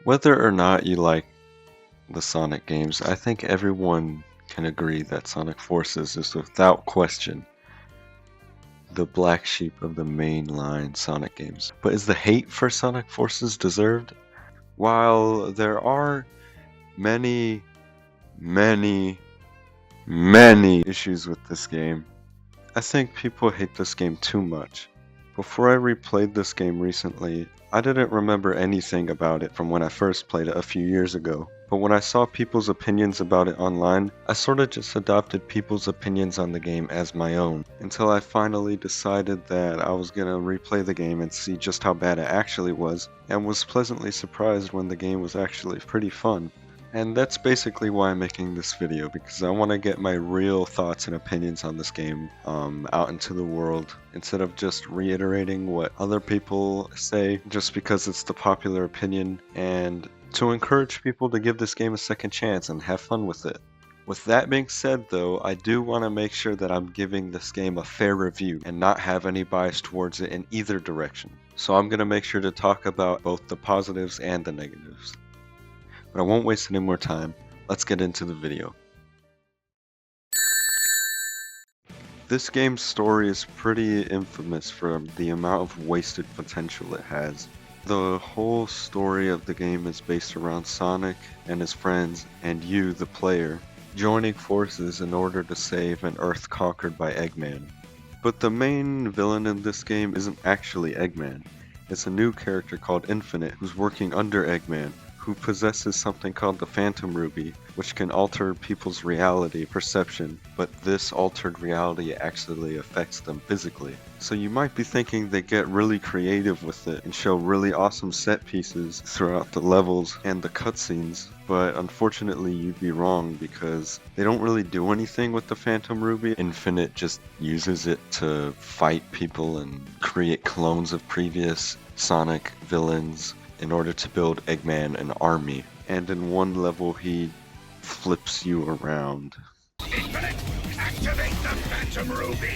Whether or not you like the Sonic games, I think everyone can agree that Sonic Forces is without question the black sheep of the mainline Sonic games. But is the hate for Sonic Forces deserved? While there are many, many, many issues with this game, I think people hate this game too much. Before I replayed this game recently, I didn't remember anything about it from when I first played it a few years ago. But when I saw people's opinions about it online, I sorta just adopted people's opinions on the game as my own, until I finally decided that I was gonna replay the game and see just how bad it actually was, and was pleasantly surprised when the game was actually pretty fun. And that's basically why I'm making this video, because I want to get my real thoughts and opinions on this game out into the world, instead of just reiterating what other people say just because it's the popular opinion, and to encourage people to give this game a second chance and have fun with it. With that being said though, I do want to make sure that I'm giving this game a fair review and not have any bias towards it in either direction. So I'm going to make sure to talk about both the positives and the negatives. But I won't waste any more time. Let's get into the video. This game's story is pretty infamous for the amount of wasted potential it has. The whole story of the game is based around Sonic and his friends and you, the player, joining forces in order to save an Earth conquered by Eggman. But the main villain in this game isn't actually Eggman. It's a new character called Infinite who's working under Eggman, who possesses something called the Phantom Ruby, which can alter people's reality perception, but this altered reality actually affects them physically. So you might be thinking they get really creative with it and show really awesome set pieces throughout the levels and the cutscenes, but unfortunately you'd be wrong because they don't really do anything with the Phantom Ruby. Infinite just uses it to fight people and create clones of previous Sonic villains in order to build Eggman an army, and in one level he flips you around. Infinite, activate the Phantom Ruby!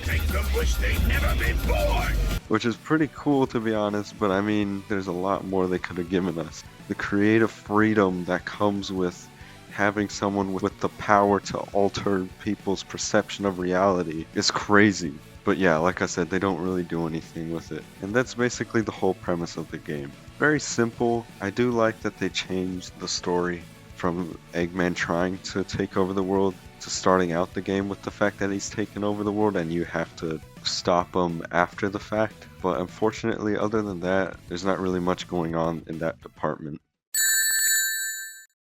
Make them wish they'd never been born! Which is pretty cool to be honest, but I mean, there's a lot more they could have given us. The creative freedom that comes with having someone with the power to alter people's perception of reality is crazy. But yeah, like I said, they don't really do anything with it. And that's basically the whole premise of the game. Very simple. I do like that they changed the story from Eggman trying to take over the world to starting out the game with the fact that he's taken over the world and you have to stop him after the fact. But unfortunately, other than that, there's not really much going on in that department.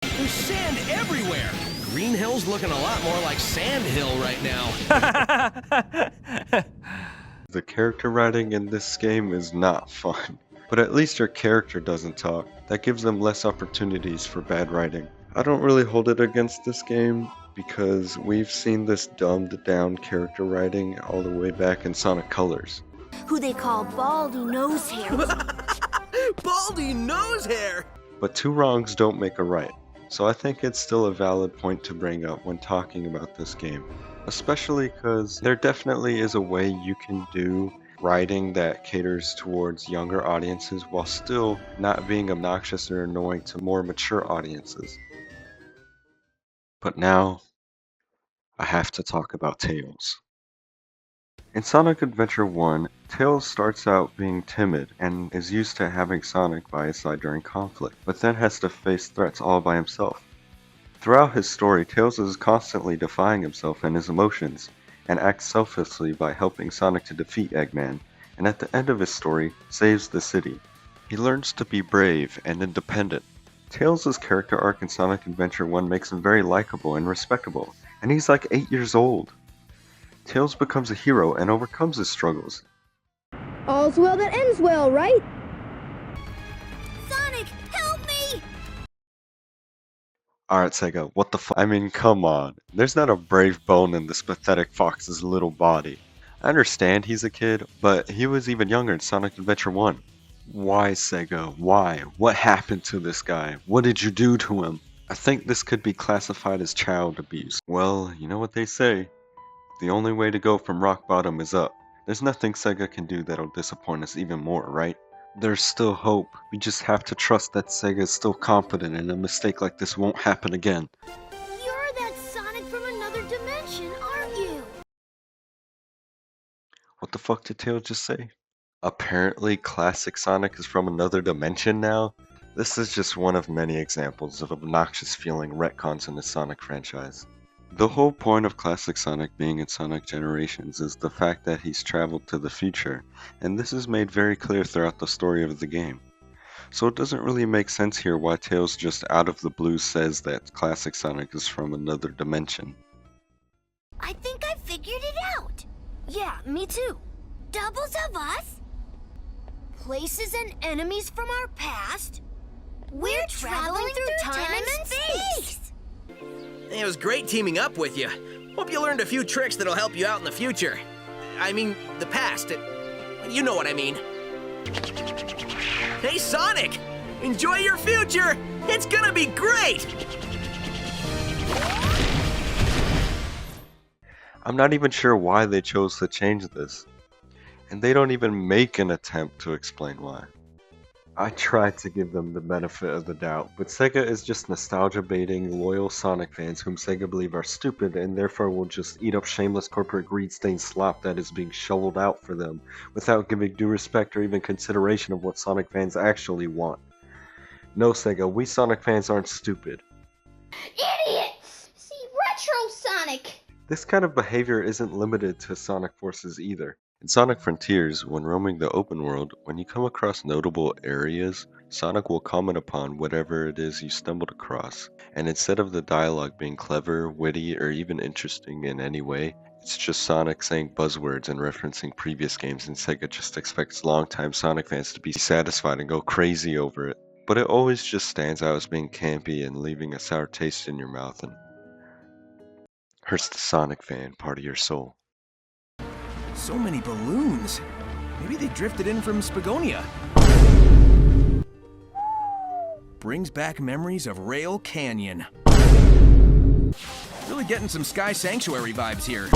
There's sand everywhere! Green Hill's looking a lot more like Sand Hill right now. The character writing in this game is not fun, but at least your character doesn't talk. That gives them less opportunities for bad writing. I don't really hold it against this game because we've seen this dumbed down character writing all the way back in Sonic Colors. Who they call Baldy Nosehair. Baldy Nosehair! But two wrongs don't make a right. So I think it's still a valid point to bring up when talking about this game. Especially because there definitely is a way you can do writing that caters towards younger audiences while still not being obnoxious or annoying to more mature audiences. But now, I have to talk about Tails. In Sonic Adventure 1, Tails starts out being timid and is used to having Sonic by his side during conflict, but then has to face threats all by himself. Throughout his story, Tails is constantly defying himself and his emotions, and acts selflessly by helping Sonic to defeat Eggman, and at the end of his story, saves the city. He learns to be brave and independent. Tails' character arc in Sonic Adventure 1 makes him very likable and respectable, and he's like 8 years old. Tails becomes a hero and overcomes his struggles. All's well that ends well, right? Sonic, help me! Alright Sega, what the I mean, come on. There's not a brave bone in this pathetic fox's little body. I understand he's a kid, but he was even younger in Sonic Adventure 1. Why, Sega? Why? What happened to this guy? What did you do to him? I think this could be classified as child abuse. Well, you know what they say. The only way to go from rock bottom is up. There's nothing Sega can do that'll disappoint us even more, right? There's still hope. We just have to trust that Sega is still confident and a mistake like this won't happen again. You're that Sonic from another dimension, aren't you? What the fuck did Tails just say? Apparently, classic Sonic is from another dimension now? This is just one of many examples of obnoxious feeling retcons in the Sonic franchise. The whole point of classic Sonic being in Sonic Generations is the fact that he's traveled to the future, and this is made very clear throughout the story of the game. So it doesn't really make sense here why Tails just out of the blue says that classic Sonic is from another dimension. I think I figured it out. Yeah, me too. Doubles of us, places and enemies from our past. We're traveling through time and space. It was great teaming up with you. Hope you learned a few tricks that'll help you out in the future. I mean, the past. You know what I mean. Hey, Sonic! Enjoy your future! It's gonna be great! I'm not even sure why they chose to change this, and they don't even make an attempt to explain why. I tried to give them the benefit of the doubt, but Sega is just nostalgia baiting loyal Sonic fans whom Sega believe are stupid and therefore will just eat up shameless corporate greed-stained slop that is being shoveled out for them without giving due respect or even consideration of what Sonic fans actually want. No, Sega, we Sonic fans aren't stupid. Idiot! See, Retro Sonic! This kind of behavior isn't limited to Sonic Forces either. In Sonic Frontiers, when roaming the open world, when you come across notable areas, Sonic will comment upon whatever it is you stumbled across, and instead of the dialogue being clever, witty, or even interesting in any way, it's just Sonic saying buzzwords and referencing previous games, and Sega just expects longtime Sonic fans to be satisfied and go crazy over it. But it always just stands out as being campy and leaving a sour taste in your mouth and hurts the Sonic fan part of your soul. So many balloons. Maybe they drifted in from Spagonia. Brings back memories of Rail Canyon. Really getting some Sky Sanctuary vibes here.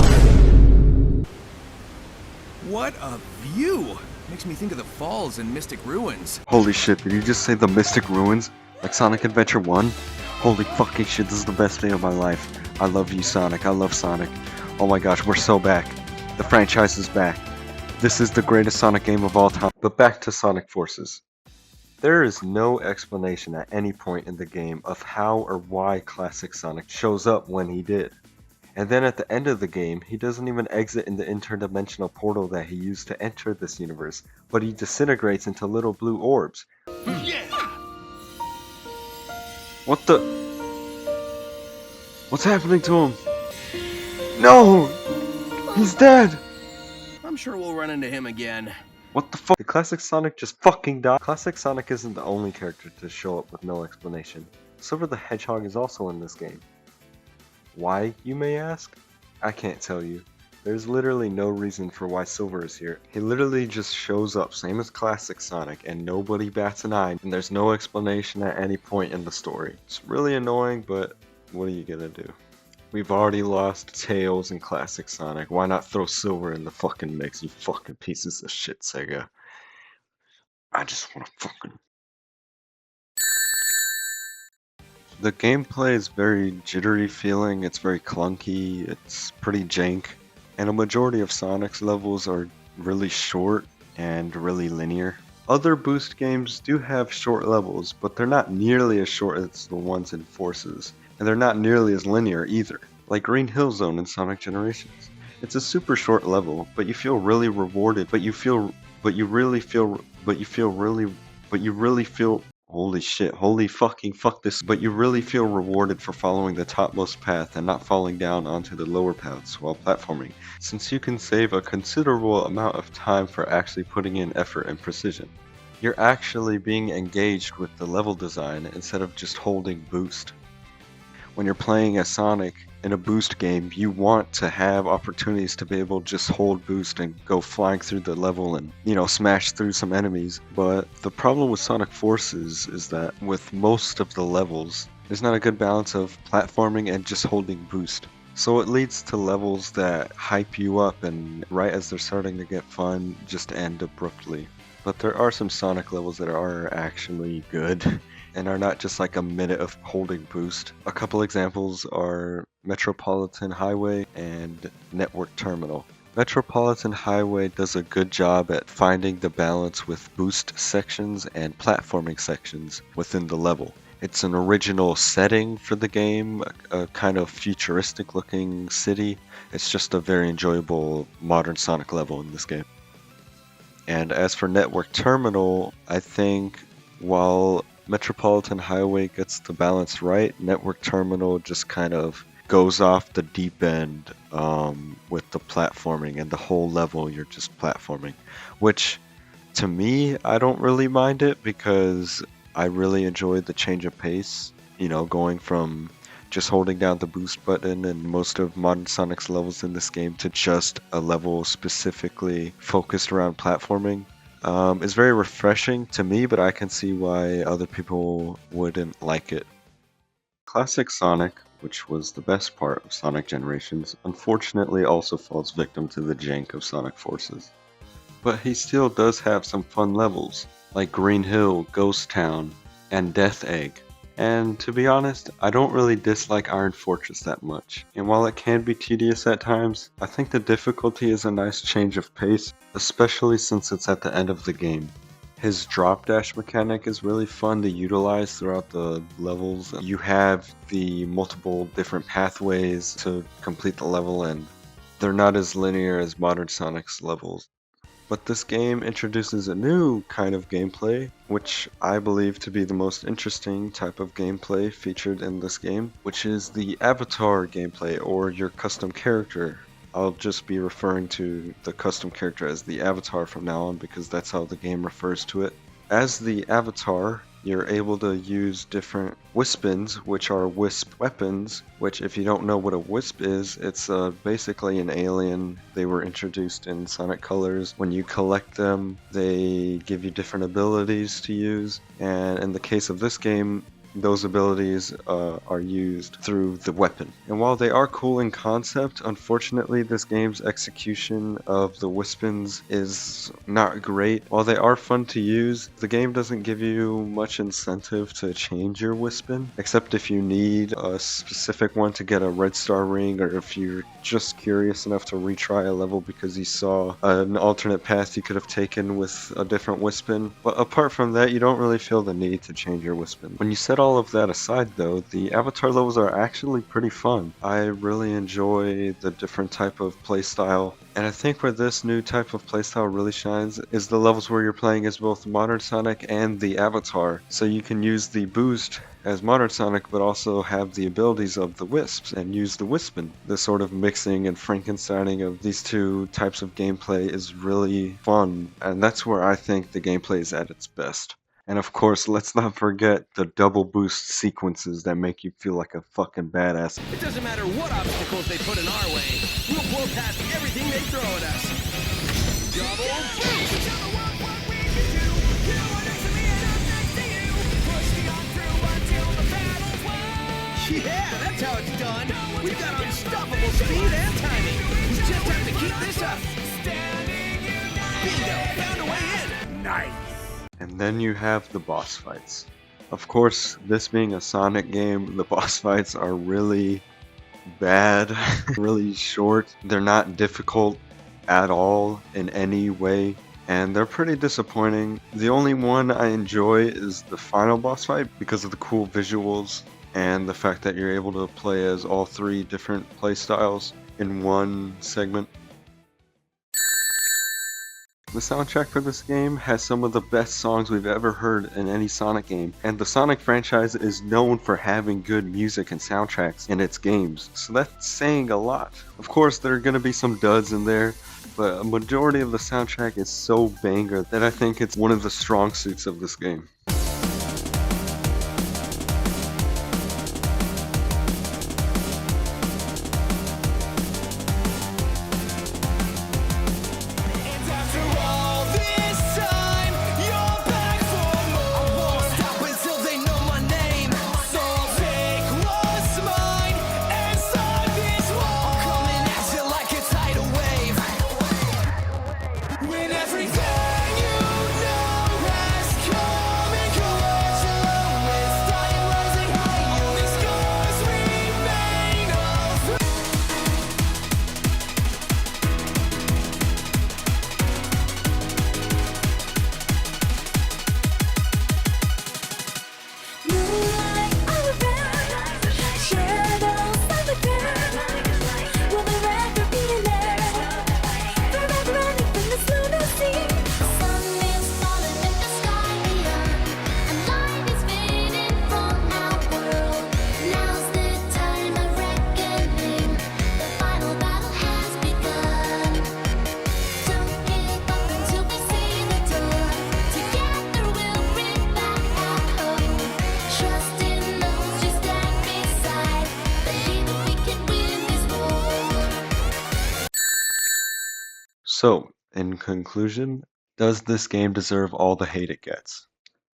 What a view! Makes me think of the falls and Mystic Ruins. Holy shit, did you just say the Mystic Ruins? Like Sonic Adventure 1? Holy fucking shit, this is the best day of my life. I love you, Sonic. I love Sonic. Oh my gosh, we're so back. The franchise is back. This is the greatest Sonic game of all time. But back to Sonic Forces. There is no explanation at any point in the game of how or why Classic Sonic shows up when he did. And then at the end of the game, he doesn't even exit in the interdimensional portal that he used to enter this universe, but he disintegrates into little blue orbs. What the? What's happening to him? No! He's dead! I'm sure we'll run into him again. What the fuck? Did Classic Sonic just fucking die? Classic Sonic isn't the only character to show up with no explanation. Silver the Hedgehog is also in this game. Why, you may ask? I can't tell you. There's literally no reason for why Silver is here. He literally just shows up, same as Classic Sonic, and nobody bats an eye, and there's no explanation at any point in the story. It's really annoying, but what are you gonna do? We've already lost Tails and Classic Sonic. Why not throw Silver in the fucking mix, you fucking pieces of shit, Sega? I just wanna fucking... The gameplay is very jittery feeling, it's very clunky, it's pretty jank, and a majority of Sonic's levels are really short and really linear. Other Boost games do have short levels, but they're not nearly as short as the ones in Forces. And they're not nearly as linear either, like Green Hill Zone in Sonic Generations. It's a super short level, but you feel really rewarded, holy shit, holy fucking fuck this, but you really feel rewarded for following the topmost path and not falling down onto the lower paths while platforming, since you can save a considerable amount of time for actually putting in effort and precision. You're actually being engaged with the level design instead of just holding boost. When you're playing as Sonic in a Boost game, you want to have opportunities to be able to just hold boost and go flying through the level and, smash through some enemies. But the problem with Sonic Forces is that with most of the levels, there's not a good balance of platforming and just holding boost. So it leads to levels that hype you up and right as they're starting to get fun, just end abruptly. but there are some Sonic levels that are actually good and are not just like a minute of holding boost. A couple examples are Metropolitan Highway and Network Terminal. Metropolitan Highway does a good job at finding the balance with boost sections and platforming sections within the level. It's an original setting for the game, a kind of futuristic looking city. It's just a very enjoyable modern Sonic level in this game. And as for Network Terminal, I think while Metropolitan Highway gets the balance right, Network Terminal just kind of goes off the deep end with the platforming, and the whole level you're just platforming, which to me, I don't really mind it because I really enjoyed the change of pace, you know, going from just holding down the boost button in most of Modern Sonic's levels in this game to just a level specifically focused around platforming. Is very refreshing to me, but I can see why other people wouldn't like it. Classic Sonic, which was the best part of Sonic Generations, unfortunately also falls victim to the jank of Sonic Forces. But he still does have some fun levels, like Green Hill, Ghost Town, and Death Egg. And to be honest, I don't really dislike Iron Fortress that much. And while it can be tedious at times, I think the difficulty is a nice change of pace, especially since it's at the end of the game. His drop dash mechanic is really fun to utilize throughout the levels. You have the multiple different pathways to complete the level, and they're not as linear as modern Sonic's levels. But this game introduces a new kind of gameplay, which I believe to be the most interesting type of gameplay featured in this game, which is the avatar gameplay, or your custom character. I'll just be referring to the custom character as the avatar from now on because that's how the game refers to it. As the avatar, you're able to use different Wispins, which are Wisp weapons, which if you don't know what a Wisp is, it's basically an alien. They were introduced in Sonic Colors. When you collect them, they give you different abilities to use, and in the case of this game, those abilities are used through the weapon. And while they are cool in concept, unfortunately this game's execution of the Wispins is not great. While they are fun to use, the game doesn't give you much incentive to change your Wispin, except if you need a specific one to get a red star ring, or if you're just curious enough to retry a level because you saw an alternate path you could have taken with a different Wispin. But apart from that, you don't really feel the need to change your Wispin. When you set all of that aside though, the avatar levels are actually pretty fun. I really enjoy the different type of playstyle, and I think where this new type of playstyle really shines is the levels where you're playing as both Modern Sonic and the avatar. So you can use the boost as Modern Sonic but also have the abilities of the Wisps and use the Wispin. The sort of mixing and Frankensteining of these two types of gameplay is really fun, and that's where I think the gameplay is at its best. And of course, let's not forget the double boost sequences that make you feel like a fucking badass. It doesn't matter what obstacles they put in our way. We'll blow past everything they throw at us. Double boost! Yeah, that's how it's done. We've got unstoppable speed and timing. We just have to keep this up. Bingo! Found a way in. Nice. And then you have the boss fights. Of course, this being a Sonic game, the boss fights are really bad, really short. They're not difficult at all in any way, and they're pretty disappointing. The only one I enjoy is the final boss fight because of the cool visuals and the fact that you're able to play as all three different playstyles in one segment. The soundtrack for this game has some of the best songs we've ever heard in any Sonic game, and the Sonic franchise is known for having good music and soundtracks in its games, so that's saying a lot. Of course, there are going to be some duds in there, but a majority of the soundtrack is so banger that I think it's one of the strong suits of this game. Everything you know So, in conclusion, does this game deserve all the hate it gets?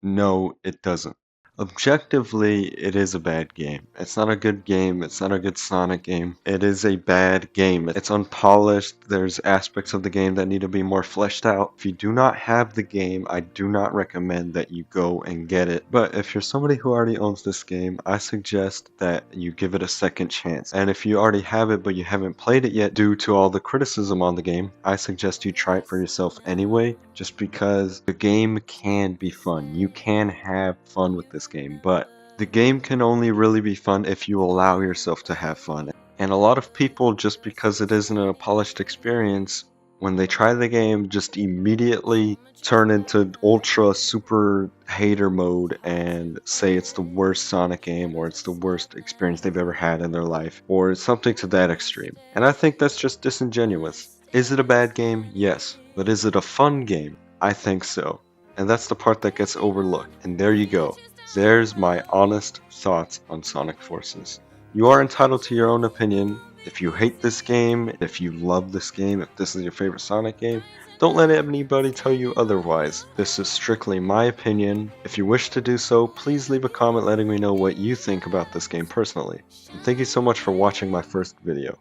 No, it doesn't. Objectively, it is a bad game. It's not a good game. It's not a good Sonic game. It is a bad game. It's unpolished. There's aspects of the game that need to be more fleshed out. If you do not have the game, I do not recommend that you go and get it. But if you're somebody who already owns this game, I suggest that you give it a second chance. And if you already have it but you haven't played it yet due to all the criticism on the game, I suggest you try it for yourself anyway, just because the game can be fun. You can have fun with this game, but the game can only really be fun if you allow yourself to have fun. And a lot of people, just because it isn't a polished experience, when they try the game, just immediately turn into ultra super hater mode and say it's the worst Sonic game, or it's the worst experience they've ever had in their life, or something to that extreme. And I think that's just disingenuous. Is it a bad game? Yes. But is it a fun game? I think so. And that's the part that gets overlooked. And there you go. There's my honest thoughts on Sonic Forces. You are entitled to your own opinion. If you hate this game, if you love this game, if this is your favorite Sonic game, don't let anybody tell you otherwise. This is strictly my opinion. If you wish to do so, please leave a comment letting me know what you think about this game personally. And thank you so much for watching my first video.